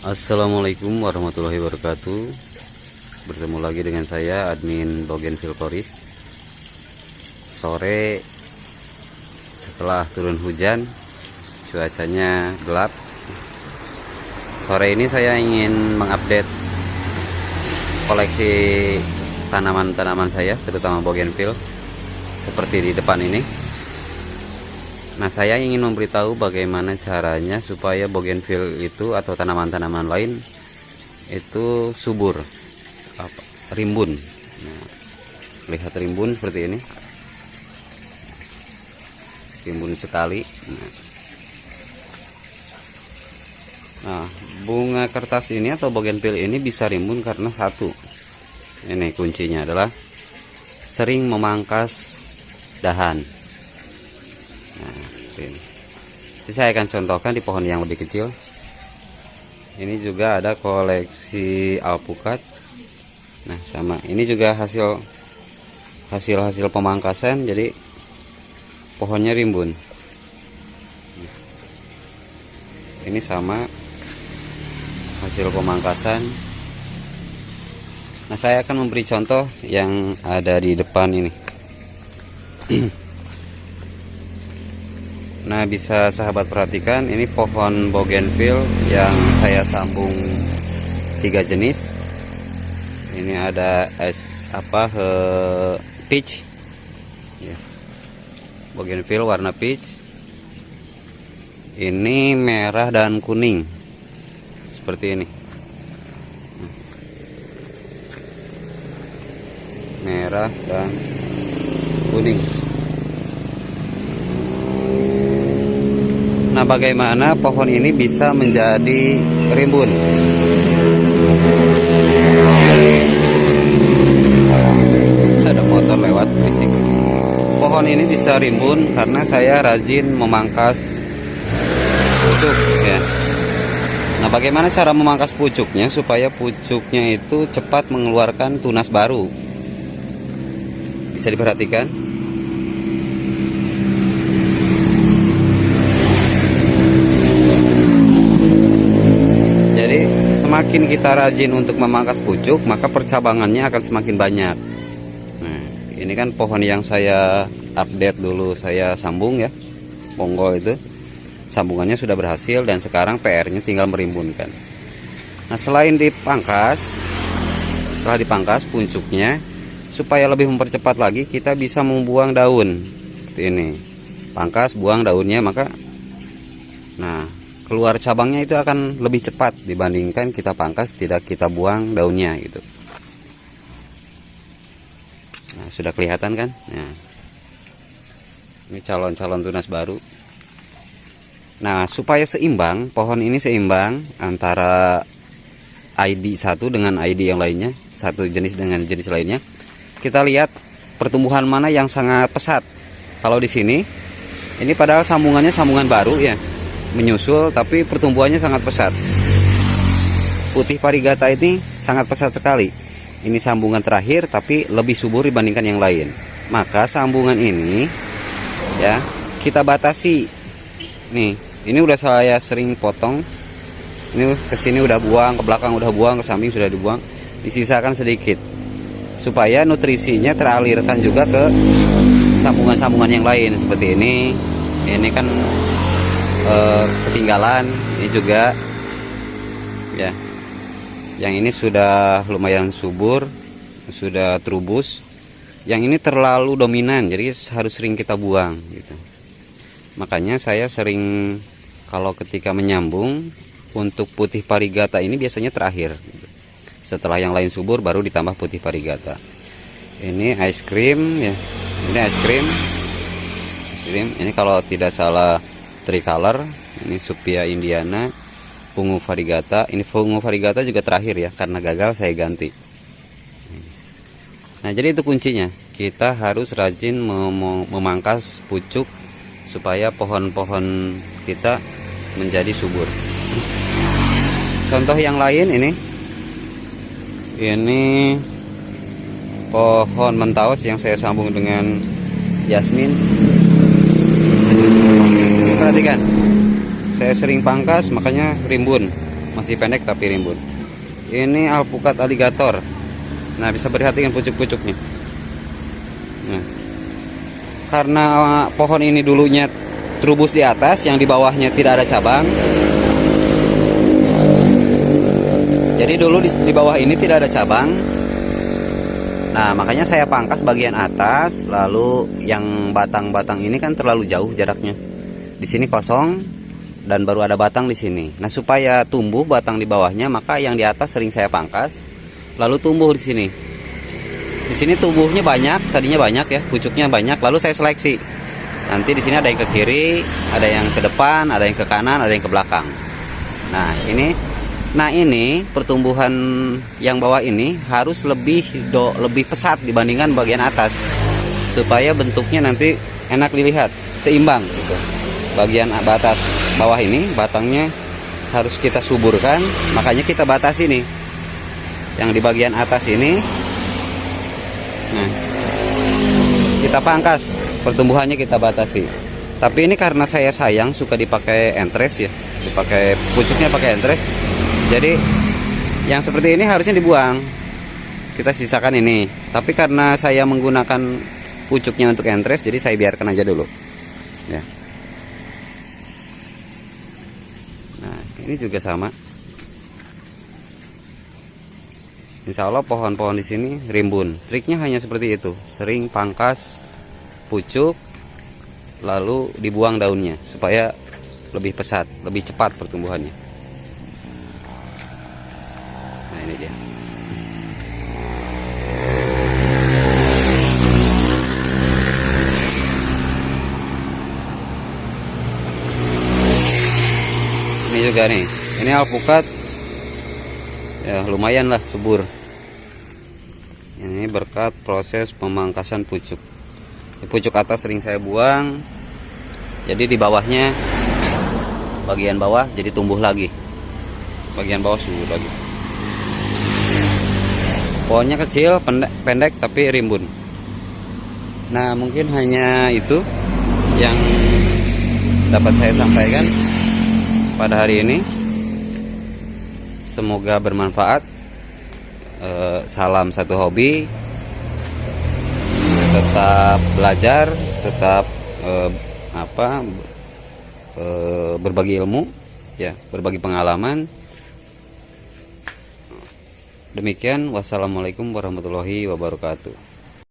Assalamualaikum warahmatullahi wabarakatuh. Bertemu lagi dengan saya admin Bougainville Floris. Sore setelah turun hujan, cuacanya gelap. Sore ini saya ingin mengupdate koleksi tanaman-tanaman saya, terutama Bougainville seperti di depan ini. Nah, saya ingin memberitahu bagaimana caranya supaya bougainville itu atau tanaman-tanaman lain itu subur, rimbun. Nah, lihat rimbun seperti ini, rimbun sekali. Nah, bunga kertas ini atau bougainville ini bisa rimbun karena satu, ini kuncinya adalah sering memangkas dahan. Jadi saya akan contohkan di pohon yang lebih kecil. Ini juga ada koleksi alpukat. Nah, sama ini juga hasil pemangkasan, jadi pohonnya rimbun. Ini sama hasil pemangkasan. Nah, saya akan memberi contoh yang ada di depan ini. Nah, bisa sahabat perhatikan, ini pohon bougainville yang saya sambung 3 jenis. Ini ada peach ya, bougainville warna peach. Ini merah dan kuning seperti ini, merah dan kuning. Nah, bagaimana pohon ini bisa menjadi rimbun? Ada motor lewat berisik. Pohon ini bisa rimbun karena saya rajin memangkas pucuk ya. Nah, bagaimana cara memangkas pucuknya supaya pucuknya itu cepat mengeluarkan tunas baru? Bisa diperhatikan. Semakin kita rajin untuk memangkas pucuk, maka percabangannya akan semakin banyak. Nah, ini kan pohon yang saya update dulu, saya sambung ya, bonggol itu. Sambungannya sudah berhasil dan sekarang PR-nya tinggal merimbunkan. Nah, selain dipangkas, setelah dipangkas pucuknya, supaya lebih mempercepat lagi, kita bisa membuang daun seperti ini. Pangkas, buang daunnya, maka keluar cabangnya itu akan lebih cepat dibandingkan kita pangkas tidak kita buang daunnya gitu. Nah, sudah kelihatan kan? Nah, ini calon-calon tunas baru. Nah, supaya seimbang, pohon ini seimbang antara ID satu dengan ID yang lainnya, satu jenis dengan jenis lainnya. Kita lihat pertumbuhan mana yang sangat pesat. Kalau di sini, ini padahal sambungannya sambungan baru ya, menyusul, tapi pertumbuhannya sangat pesat. Putih varigata ini sangat pesat sekali. Ini sambungan terakhir tapi lebih subur dibandingkan yang lain. Maka sambungan ini ya kita batasi. Nih, ini udah saya sering potong. Ini ke sini udah buang, ke belakang udah buang, ke samping sudah dibuang. Disisakan sedikit supaya nutrisinya teralirkan juga ke sambungan-sambungan yang lain seperti ini. Ini kan ketinggalan, ini juga ya, yang ini sudah lumayan subur, sudah terubus. Yang ini terlalu dominan, jadi harus sering kita buang gitu. Makanya saya sering kalau ketika menyambung untuk putih varigata ini biasanya terakhir gitu. Setelah yang lain subur baru ditambah putih varigata. Ini ice cream ya, ini ice cream. Ini kalau tidak salah tricolor, ini Supia Indiana, fungu varigata. Ini fungu varigata juga terakhir ya, karena gagal saya ganti. Nah, jadi itu kuncinya. Kita harus rajin memangkas pucuk supaya pohon-pohon kita menjadi subur. Contoh yang lain ini pohon mentaus yang saya sambung dengan Yasmin. Perhatikan, saya sering pangkas makanya rimbun. masih pendek tapi rimbun. Ini alpukat alligator. Nah, bisa perhatikan pucuk-pucuknya. Nah, karena pohon ini dulunya terubus di atas, yang di bawahnya tidak ada cabang. Jadi dulu di bawah ini tidak ada cabang. Nah, makanya saya pangkas bagian atas, lalu yang batang-batang ini kan terlalu jauh jaraknya. Di sini kosong dan baru ada batang di sini. Nah, supaya tumbuh batang di bawahnya, maka yang di atas sering saya pangkas, lalu tumbuh di sini. Di sini tumbuhnya banyak, tadinya banyak ya, pucuknya banyak, lalu saya seleksi. Nanti di sini ada yang ke kiri, ada yang ke depan, ada yang ke kanan, ada yang ke belakang. Nah, ini pertumbuhan yang bawah ini harus lebih pesat dibandingkan bagian atas, supaya bentuknya nanti enak dilihat, seimbang gitu. Bagian atas bawah ini batangnya harus kita suburkan, makanya kita batasi nih. Yang di bagian atas ini, nah, kita pangkas, pertumbuhannya kita batasi. Tapi ini karena saya sayang, suka dipakai entres ya, dipakai pucuknya pakai entres. Jadi yang seperti ini harusnya dibuang, kita sisakan ini. Tapi karena saya menggunakan pucuknya untuk entres, jadi saya biarkan aja dulu ya. Nah, ini juga sama. Insya Allah pohon-pohon di sini rimbun. Triknya hanya seperti itu, sering pangkas pucuk lalu dibuang daunnya supaya lebih pesat, lebih cepat pertumbuhannya. Nah, ini dia. Ini juga nih, ini alpukat ya, lumayan lah subur. Ini berkat proses pemangkasan pucuk. Di pucuk atas sering saya buang, jadi di bawahnya, bagian bawah jadi tumbuh lagi, bagian bawah subur lagi. Pohonnya kecil, pendek tapi rimbun. Nah, mungkin hanya itu yang dapat saya sampaikan pada hari ini. Semoga bermanfaat. Salam satu hobi. Tetap belajar, tetap berbagi ilmu, ya, berbagi pengalaman. Demikian, wassalamualaikum warahmatullahi wabarakatuh.